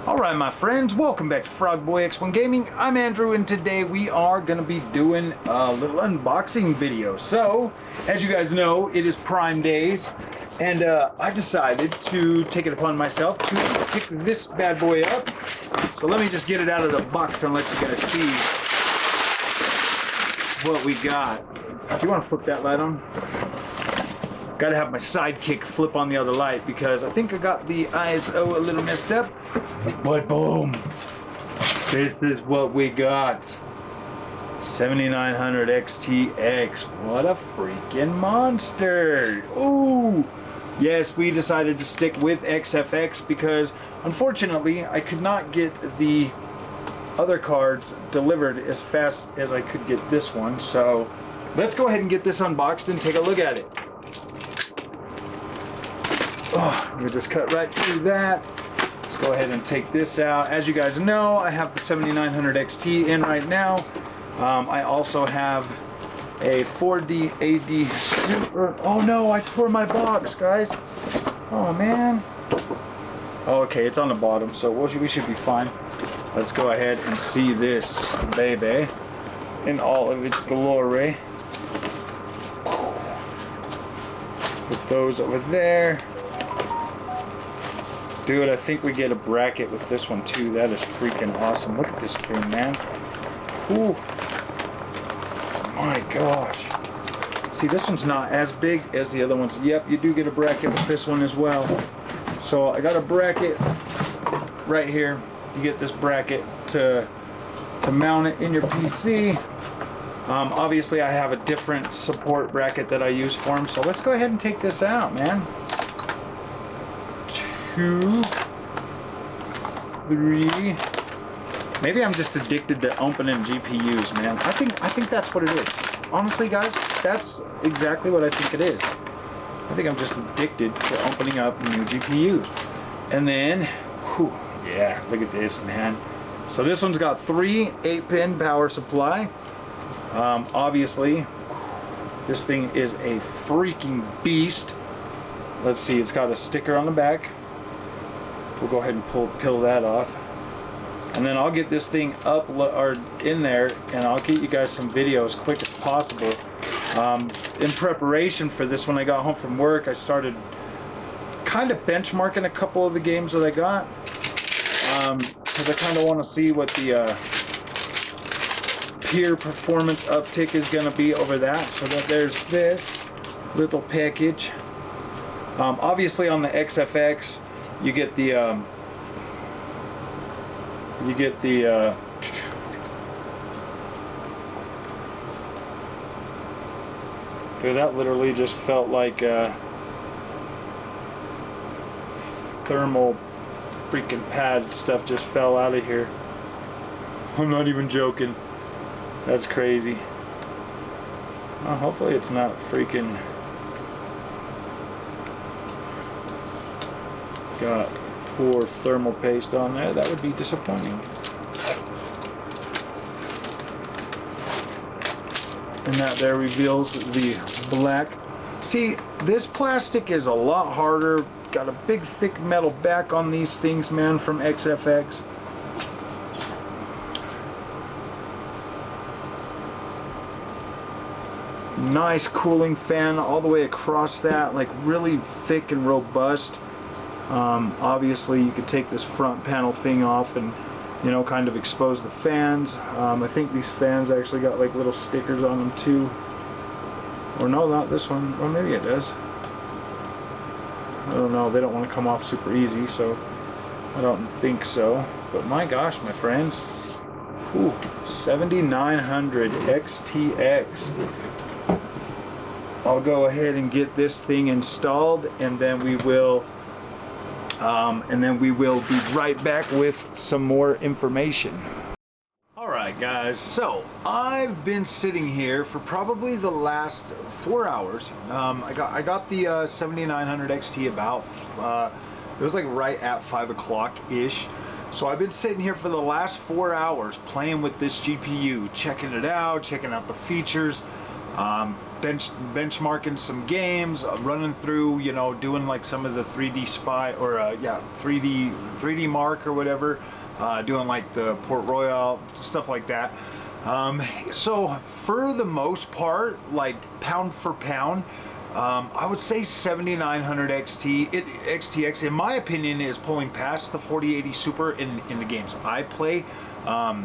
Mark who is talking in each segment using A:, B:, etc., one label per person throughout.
A: Alright my friends, welcome back to Frogboy X1 Gaming. I'm Andrew and today we are going to be doing a little unboxing video. So, as you guys know, it is Prime Days and I decided to take it upon myself to pick this bad boy up. So let me just get it out of the box and let you guys see what we got. Do you want to flip that light on? Gotta have my sidekick flip on the other light because I think I got the ISO a little messed up. But boom! This is what we got. 7900 XTX. What a freaking monster! Ooh! Yes, we decided to stick with XFX because unfortunately I could not get the other cards delivered as fast as I could get this one. So let's go ahead and get this unboxed and take a look at it. Oh, we just cut right through that. Let's go ahead and take this out. As you guys know, I have the 7900 XT in right now. I also have a 4D AD Super. Oh no, I tore my box, guys. Oh man. Okay, it's on the bottom, so we should be fine. Let's go ahead and see this baby in all of its glory. Put those over there. Dude, I think we get a bracket with this one too. That is freaking awesome. Look at this thing, man. Ooh. My gosh. See, this one's not as big as the other ones. Yep, you do get a bracket with this one as well. So I got a bracket right here. You get this bracket to mount it in your PC. Obviously, I have a different support bracket that I use for them. So let's go ahead and take this out, man. 2, 3. Maybe I'm just addicted to opening GPUs, man. I think that's what it is. Honestly, guys, that's exactly what I think it is. I think I'm just addicted to opening up new GPUs. And then, whew, yeah, look at this, man. So this one's got 3 8-pin power supply. Obviously, this thing is a freaking beast. Let's see, it's got a sticker on the back. We'll go ahead and peel that off, and then I'll get this thing up or in there, and I'll get you guys some video as quick as possible. In preparation for this, when I got home from work, I started kind of benchmarking a couple of the games that I got, because I kind of want to see what the peer performance uptick is going to be over that. So that there's this little package. Obviously on the XFX, you get the dude, that literally just felt like thermal freaking pad stuff just fell out of here. I'm not even joking. That's crazy. Well, hopefully it's not freaking got poor thermal paste on there. That would be disappointing. And that there reveals the black. See, this plastic is a lot harder. Got a big thick metal back on these things, man, from XFX. Nice cooling fan all the way across that, like really thick and robust. Obviously you could take this front panel thing off and, you know, kind of expose the fans. I think these fans actually got like little stickers on them too. Or no, not this one. Well, maybe it does. I don't know. They don't want to come off super easy, so I don't think so. But my gosh, my friends. Ooh, 7900 XTX. I'll go ahead and get this thing installed, and then we will be right back with some more information. Alright guys, so I've been sitting here for probably the last 4 hours. I got the 7900 XT about, it was like right at 5 o'clock ish. So I've been sitting here for the last 4 hours playing with this GPU, checking it out, checking out the features. benchmarking some games, running through, you know, doing like some of the 3D spy or 3D mark or whatever, doing like the Port Royal, stuff like that. So for the most part, like pound for pound, I would say 7900 XTX, in my opinion, is pulling past the 4080 Super in the games I play. A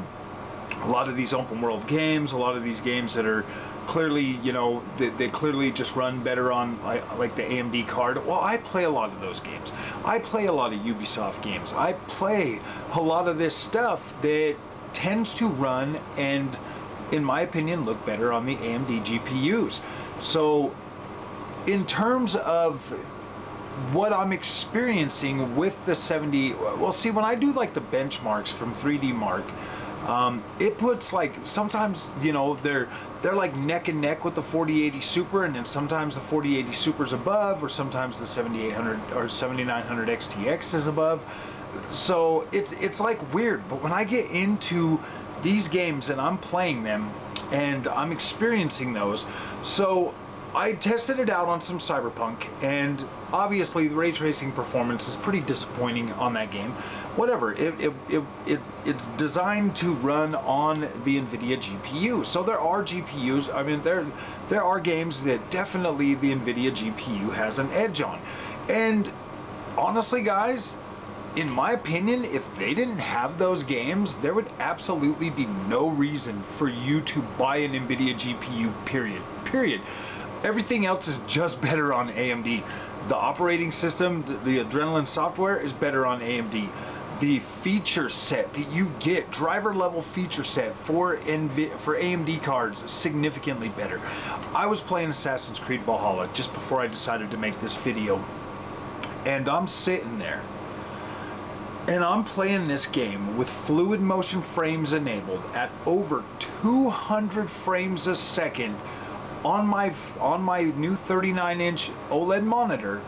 A: lot of these open world games, a lot of these games that are clearly, you know, they clearly just run better on like the AMD card. Well, I play a lot of those games. I play a lot of Ubisoft games. I play a lot of this stuff that tends to run and, in my opinion, look better on the AMD GPUs. So in terms of what I'm experiencing with the 70, well, see, when I do like the benchmarks from 3D Mark, it puts like, sometimes, you know, they're like neck and neck with the 4080 Super, and then sometimes the 4080 Super's above, or sometimes the 7800 or 7900 XTX is above. So it's like weird. But when I get into these games and I'm playing them and I'm experiencing those, so I tested it out on some Cyberpunk, and obviously the ray tracing performance is pretty disappointing on that game. Whatever, it's designed to run on the Nvidia GPU. So there are GPUs, I mean, there are games that definitely the Nvidia GPU has an edge on. And honestly, guys, in my opinion, if they didn't have those games, there would absolutely be no reason for you to buy an Nvidia GPU, period. Everything else is just better on AMD. The operating system, the Adrenaline software is better on AMD. The feature set that you get, driver level feature set for AMD cards, is significantly better. I was playing Assassin's Creed Valhalla just before I decided to make this video, and I'm sitting there and I'm playing this game with fluid motion frames enabled at over 200 frames a second on my new 39-inch OLED monitor,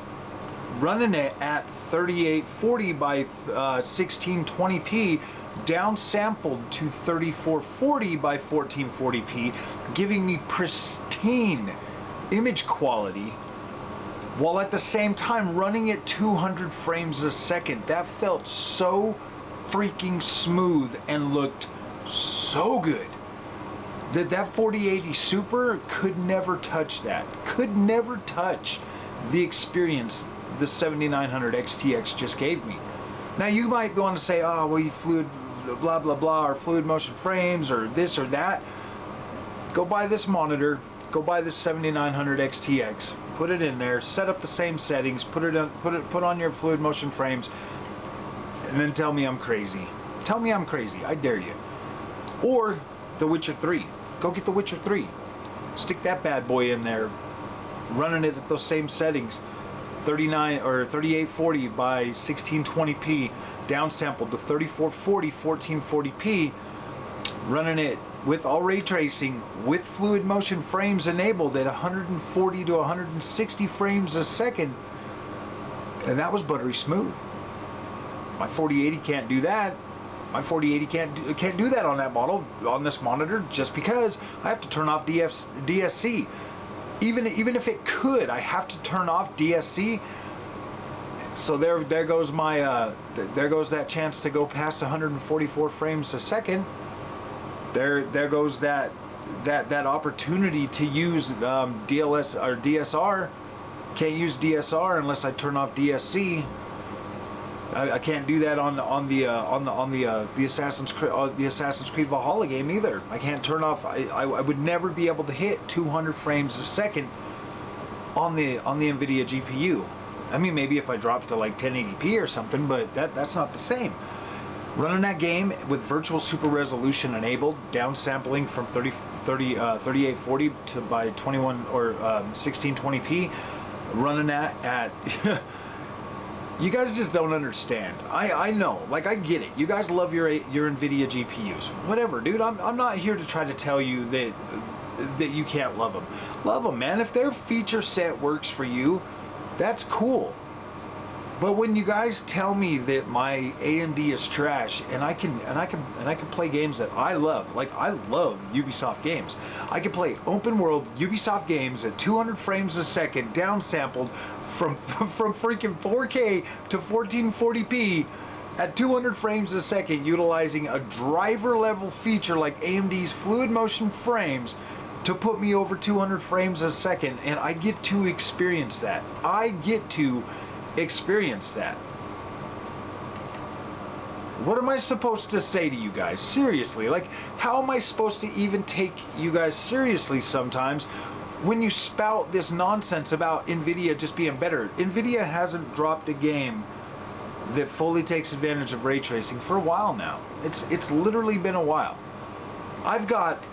A: running it at 3840 by 1620p, downsampled to 3440 by 1440p, giving me pristine image quality, while at the same time running at 200 frames a second. That felt so freaking smooth and looked so good. That 4080 Super could never touch that. Could never touch the experience the 7900 XTX just gave me. Now you might want to say, oh, well, you fluid blah blah blah, or fluid motion frames, or this or that. Go buy this monitor. Go buy this 7900 XTX. Put it in there. Set up the same settings. Put on your fluid motion frames, and then tell me I'm crazy. Tell me I'm crazy. I dare you. Or The Witcher 3. Go get The Witcher 3. Stick that bad boy in there. Running it at those same settings. 39 or 3840 by 1620p, downsampled to 3440, 1440p, running it with all ray tracing, with fluid motion frames enabled at 140 to 160 frames a second, and that was buttery smooth. My 4080 can't do that. My 4080 can't do that on that model, on this monitor, just because I have to turn off DSC. Even if it could, I have to turn off DSC. So there goes my there goes that chance to go past 144 frames a second. There goes that opportunity to use DLS or DSR. Can't use DSR unless I turn off DSC. I can't do that on the Assassin's Creed Valhalla game either. I can't turn off. I would never be able to hit 200 frames a second on the Nvidia GPU. I mean, maybe if I dropped to like 1080p or something, but that's not the same. Running that game with virtual super resolution enabled, downsampling from 3840 to by 21 or 1620p, running that at you guys just don't understand. I know, like, I get it. You guys love your Nvidia GPUs. Whatever, dude. I'm not here to try to tell you that you can't love them. Love them, man. If their feature set works for you, that's cool. But when you guys tell me that my AMD is trash and I can play games that I love, like I love Ubisoft games. I can play open world Ubisoft games at 200 frames a second, downsampled from freaking 4K to 1440p at 200 frames a second, utilizing a driver level feature like AMD's fluid motion frames to put me over 200 frames a second, and I get to experience that. I get to experience that. What am I supposed to say to you guys? Seriously, like, how am I supposed to even take you guys seriously sometimes when you spout this nonsense about Nvidia just being better? Nvidia hasn't dropped a game that fully takes advantage of ray tracing for a while now. It's literally been a while. I've got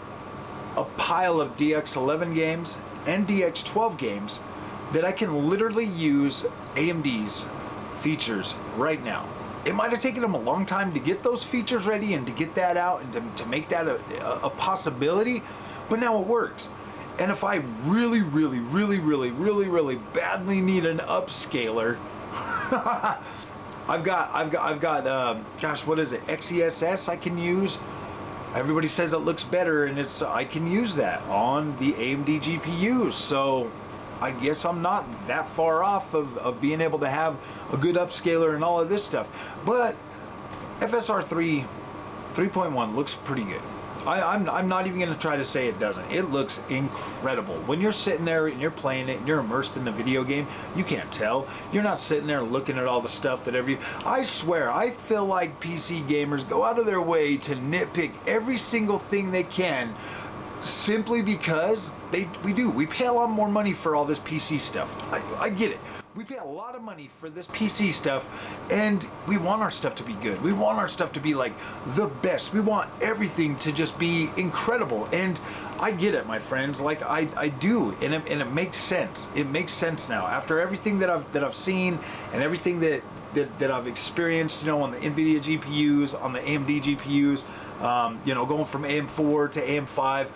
A: a pile of DX11 games and DX12 games that I can literally use AMD's features right now. It might have taken them a long time to get those features ready and to get that out and to make that a possibility, but now it works. And if I really badly need an upscaler, I've got gosh, what is it, XESS I can use. Everybody says it looks better, and I can use that on the AMD GPUs, so I guess I'm not that far off of being able to have a good upscaler and all of this stuff. But FSR 3.1 looks pretty good. I'm not even going to try to say it doesn't. It looks incredible. When you're sitting there and you're playing it and you're immersed in the video game, you can't tell. You're not sitting there looking at all the stuff that I swear, I feel like PC gamers go out of their way to nitpick every single thing they can, simply because we pay a lot more money for all this PC stuff. I get it. We pay a lot of money for this PC stuff, and we want our stuff to be good. We want our stuff to be like the best. We want everything to just be incredible. And I get it, my friends. Like I do, and it makes sense. It makes sense now after everything that I've seen and everything that I've experienced. You know, on the Nvidia GPUs, on the AMD GPUs. You know, going from AM4 to AM5.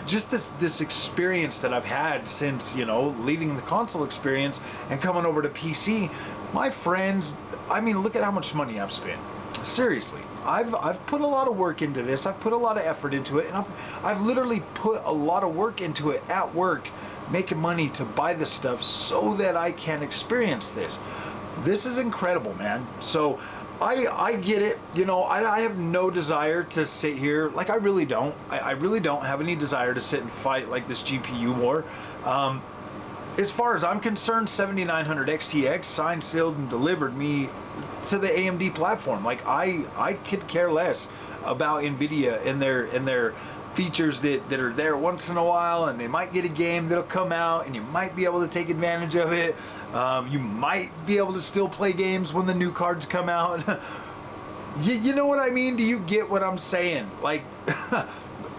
A: Just this experience that I've had since, you know, leaving the console experience and coming over to PC, my friends, I mean, look at how much money I've spent. Seriously, I've put a lot of work into this. I've put a lot of effort into it, and I've literally put a lot of work into it at work, making money to buy this stuff so that I can experience this. This is incredible, man. So I get it. You know, I have no desire to sit here. Like, I really don't. I really don't have any desire to sit and fight like this GPU war. As far as I'm concerned, 7900 XTX signed, sealed, and delivered me to the AMD platform. Like, I could care less about Nvidia and their features that are there once in a while, and they might get a game that'll come out and you might be able to take advantage of it. You might be able to still play games when the new cards come out. You know what I mean? Do you get what I'm saying? Like,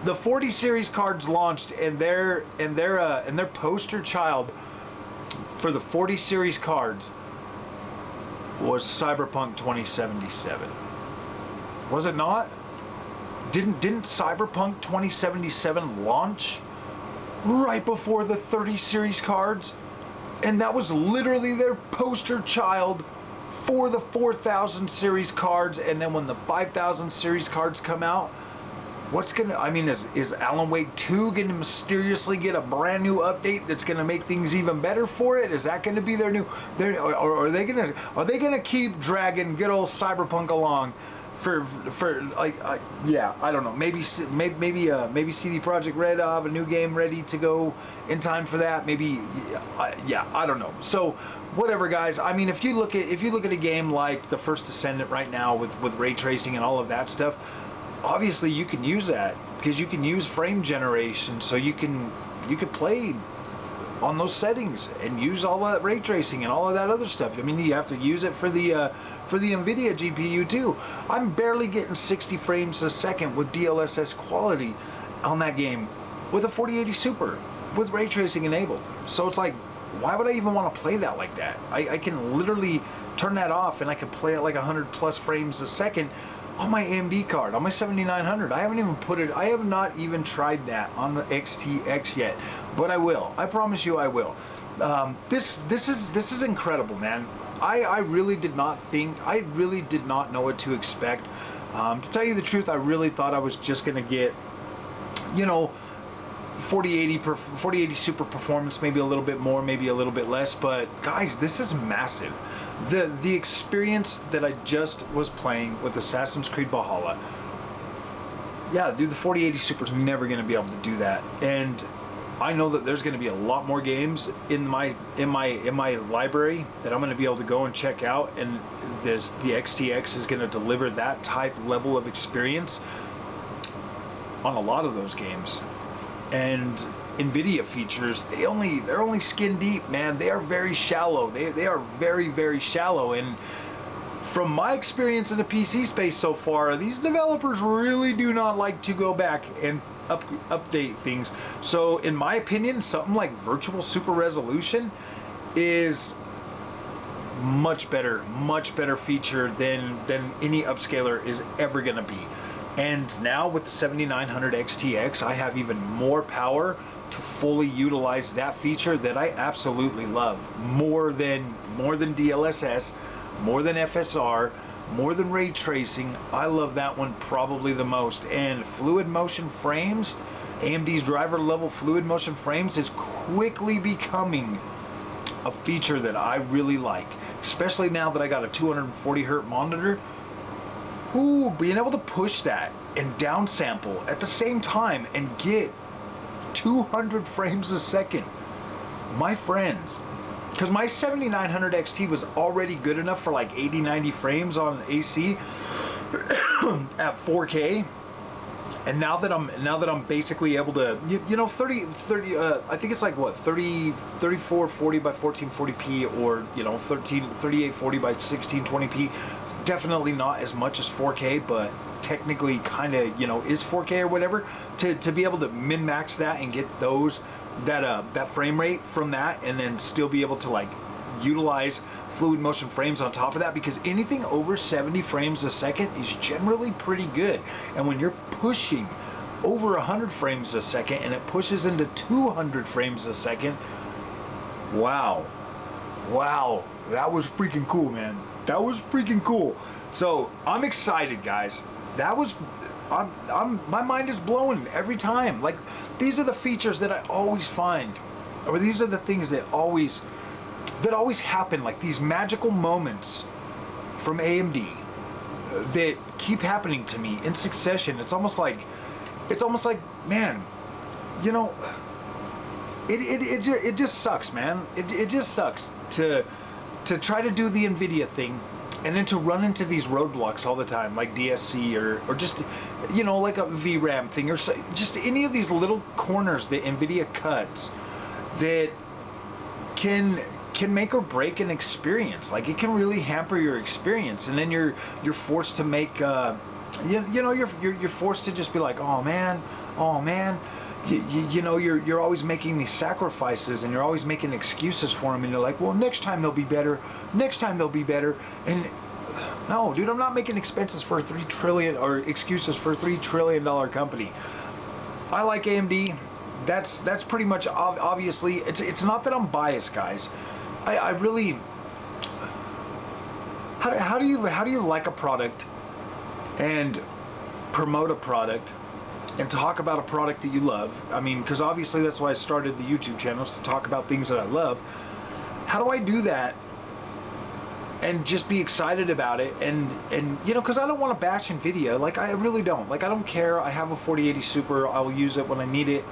A: the 40 series cards launched, and their poster child for the 40 series cards was Cyberpunk 2077. Was it not? Didn't Cyberpunk 2077 launch right before the 30 series cards? And that was literally their poster child for the 4000 series cards. And then when the 5000 series cards come out, what's gonna, I mean, is Alan Wake 2 gonna mysteriously get a brand new update that's gonna make things even better for it? Is that gonna be their new, or are they gonna keep dragging good old Cyberpunk along for like, yeah, I don't know, maybe CD Projekt Red will have a new game ready to go in time for that, maybe, yeah, I don't know. So whatever, guys. I mean, if you look at a game like the First Descendant right now with ray tracing and all of that stuff, obviously you can use that because you can use frame generation, so you can play on those settings and use all that ray tracing and all of that other stuff. I mean, you have to use it for the Nvidia GPU too. I'm barely getting 60 frames a second with DLSS quality on that game with a 4080 Super with ray tracing enabled. So it's like, why would I even want to play that like that? I can literally turn that off and I can play it like 100 plus frames a second on my AMD card, on my 7900. I have not even tried that on the XTX yet, but I will. I promise you I will. This is incredible, man. I really did not know what to expect. To tell you the truth, I really thought I was just gonna get, you know, 4080 super performance, maybe a little bit more, maybe a little bit less. But guys, this is massive. The experience that I just was playing with Assassin's Creed Valhalla. Yeah, dude, the 4080 Super is never going to be able to do that. And I know that there's going to be a lot more games in my library that I'm going to be able to go and check out, and the XTX is going to deliver that type level of experience on a lot of those games. And Nvidia features, they're only skin deep, man. They are very shallow. They are very, very shallow. And from my experience in the PC space so far, these developers really do not like to go back and update things. So in my opinion, something like virtual super resolution is much better feature than any upscaler is ever going to be. And now with the 7900 XTX, I have even more power to fully utilize that feature that I absolutely love. More than DLSS, more than FSR, more than ray tracing. I love that one probably the most. And fluid motion frames, AMD's driver level fluid motion frames is quickly becoming a feature that I really like, especially now that I got a 240 Hz monitor. Ooh, being able to push that and downsample at the same time and get 200 frames a second, my friends. Because my 7900 XT was already good enough for like 80-90 frames on AC at 4K. And now that I'm basically able to, you know, 30 I think it's like what, 3440 by 1440p, or you know, 3840 by 1620p. Definitely not as much as 4K, but technically kind of, you know, is 4K or whatever. To be able to min-max that and get that frame rate from that, and then still be able to like utilize fluid motion frames on top of that, because anything over 70 frames a second is generally pretty good. And when you're pushing over 100 frames a second and it pushes into 200 frames a second, wow, that was freaking cool, man. That was freaking cool. So I'm excited, guys. My mind is blowing every time. Like, these are the features that I always find, or these are the things that always happen, like these magical moments from AMD that keep happening to me in succession. It's almost like, man, you know, it just sucks, man. It just sucks to try to do the Nvidia thing and then to run into these roadblocks all the time, like DSC or just, you know, like a VRAM thing, or just any of these little corners that Nvidia cuts that can make or break an experience. Like, it can really hamper your experience, and then you're forced to make you know, you're forced to just be like, oh man, you know, you're always making these sacrifices, and you're always making excuses for them, and you're like, well, next time they'll be better, and no, dude, I'm not making expenses for excuses for a $3 trillion company. I like AMD. That's pretty much obviously. It's not that I'm biased, guys. I really. How do you like a product and promote a product and talk about a product that you love? I mean, because obviously that's why I started the YouTube channels, to talk about things that I love. How do I do that and just be excited about it? And you know, because I don't want to bash Nvidia. Like, I really don't. Like, I don't care. I have a 4080 Super. I will use it when I need it.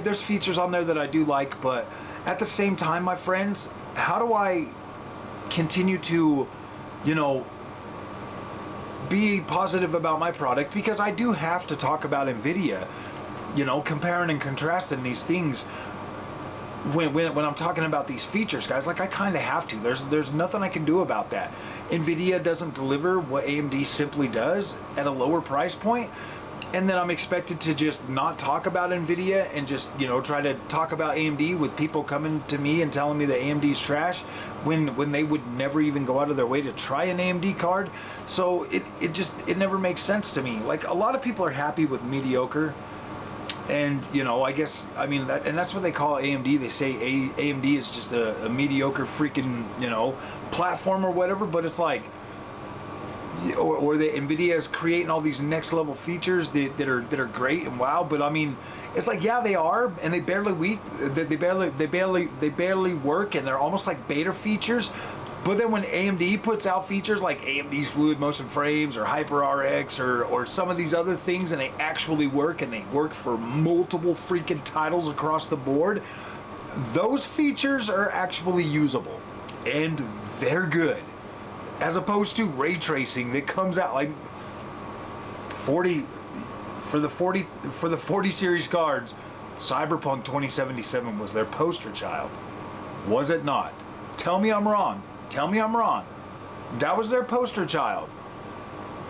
A: There's features on there that I do like, but at the same time, my friends, how do I continue to, you know, be positive about my product? Because I do have to talk about Nvidia, you know, comparing and contrasting these things when I'm talking about these features, guys. Like, I kind of have to. There's nothing I can do about that. Nvidia doesn't deliver what AMD simply does at a lower price point, and then I'm expected to just not talk about Nvidia and just, you know, try to talk about AMD with people coming to me and telling me that AMD's trash when they would never even go out of their way to try an AMD card. So it never makes sense to me. Like, a lot of people are happy with mediocre. And, you know, I guess, I mean, and that's what they call AMD. They say AMD is just a mediocre freaking, you know, platform or whatever, but it's like, or the Nvidia is creating all these next level features that are great and wow, but I mean, it's like, yeah, they are, and they barely work, and they're almost like beta features. But then when AMD puts out features like AMD's fluid motion frames or HyperRX or some of these other things, and they actually work, and they work for multiple freaking titles across the board, those features are actually usable and they're good, as opposed to ray tracing that comes out like 40 for the 40 series cards. Cyberpunk 2077 was their poster child, was it not? Tell me I'm wrong. Tell me I'm wrong. That was their poster child.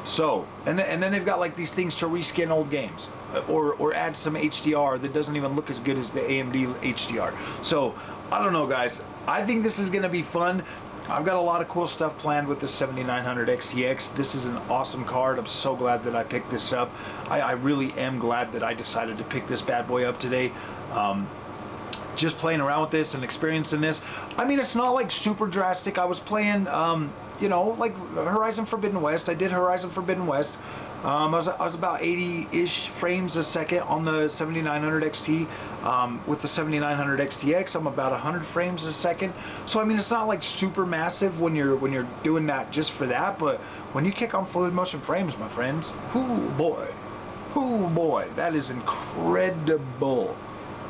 A: So, and then they've got like these things to reskin old games, or add some HDR that doesn't even look as good as the AMD HDR. So, I don't know, guys. I think this is going to be fun. I've got a lot of cool stuff planned with the 7900 XTX. This is an awesome card. I'm so glad that I picked this up. I really am glad that I decided to pick this bad boy up today. Just playing around with this and experiencing this. I mean, it's not like super drastic. I was playing, you know, like Horizon Forbidden West. I did Horizon Forbidden West. I was about 80-ish frames a second on the 7900 XT. With the 7900 XTX, I'm about 100 frames a second. So I mean, it's not like super massive when you're doing that just for that. But when you kick on fluid motion frames, my friends, whoo boy, that is incredible.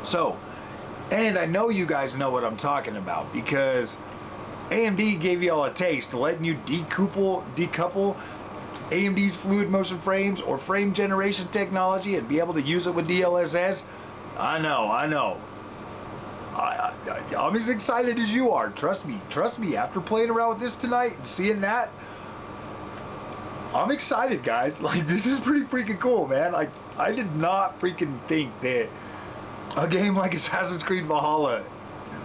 A: So. And I know you guys know what I'm talking about, because AMD gave you all a taste, letting you decouple AMD's fluid motion frames or frame generation technology and be able to use it with DLSS. I know. I'm as excited as you are. Trust me. After playing around with this tonight and seeing that, I'm excited, guys. Like, this is pretty freaking cool, man. Like, I did not freaking think that a game like Assassin's Creed Valhalla,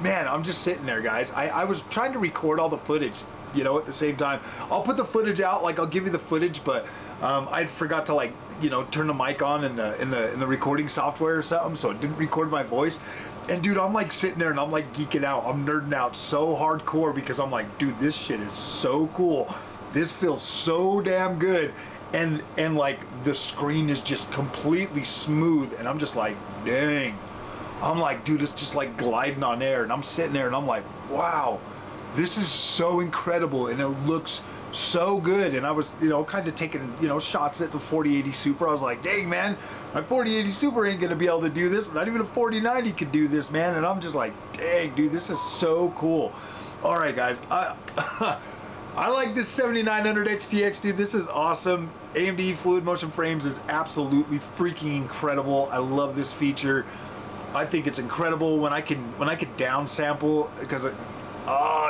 A: man, I'm just sitting there, guys. I was trying to record all the footage, you know, at the same time. I'll put the footage out, like I'll give you the footage, but I forgot to, like, you know, turn the mic on in the recording software or something, so it didn't record my voice. And dude, I'm like sitting there and I'm like geeking out. I'm nerding out so hardcore because I'm like, dude, this shit is so cool. This feels so damn good. And like the screen is just completely smooth, and I'm just like, dang. I'm like, dude, it's just like gliding on air, and I'm sitting there and I'm like, wow, this is so incredible, and it looks so good. And I was, you know, kind of taking, you know, shots at the 4080 Super. I was like, dang, man, my 4080 Super ain't gonna be able to do this. Not even a 4090 could do this, man. And I'm just like, dang, dude, this is so cool. All right, guys, I like this 7900 XTX, dude. This is awesome. AMD fluid motion frames is absolutely freaking incredible. I love this feature. I think it's incredible when I can downsample, because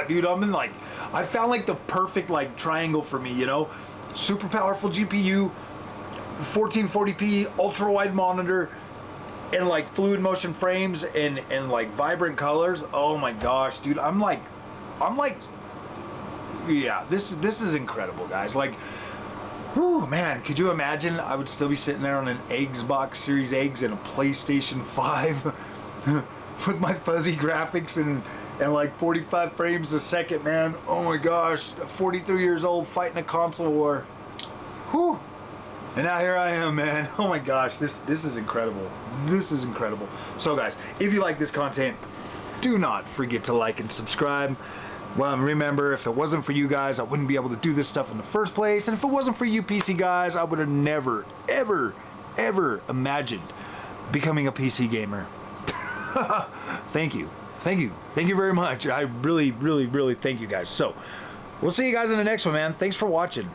A: dude, I'm in like, I found like the perfect like triangle for me, you know, super powerful GPU, 1440p ultra wide monitor, and like fluid motion frames and like vibrant colors. Oh my gosh, dude, I'm like, yeah, this is incredible, guys. Like, whew, man, could you imagine I would still be sitting there on an Xbox Series X and a PlayStation 5 with my fuzzy graphics and like 45 frames a second, man. Oh my gosh, 43 years old fighting a console war. Whew. And now here I am, man. Oh my gosh, this is incredible. This is incredible. So guys, if you like this content, do not forget to like and subscribe. Well, remember, if it wasn't for you guys, I wouldn't be able to do this stuff in the first place. And if it wasn't for you PC guys, I would have never, ever imagined becoming a PC gamer. Thank you very much. I really thank you guys. So we'll see you guys in the next one, man. Thanks for watching.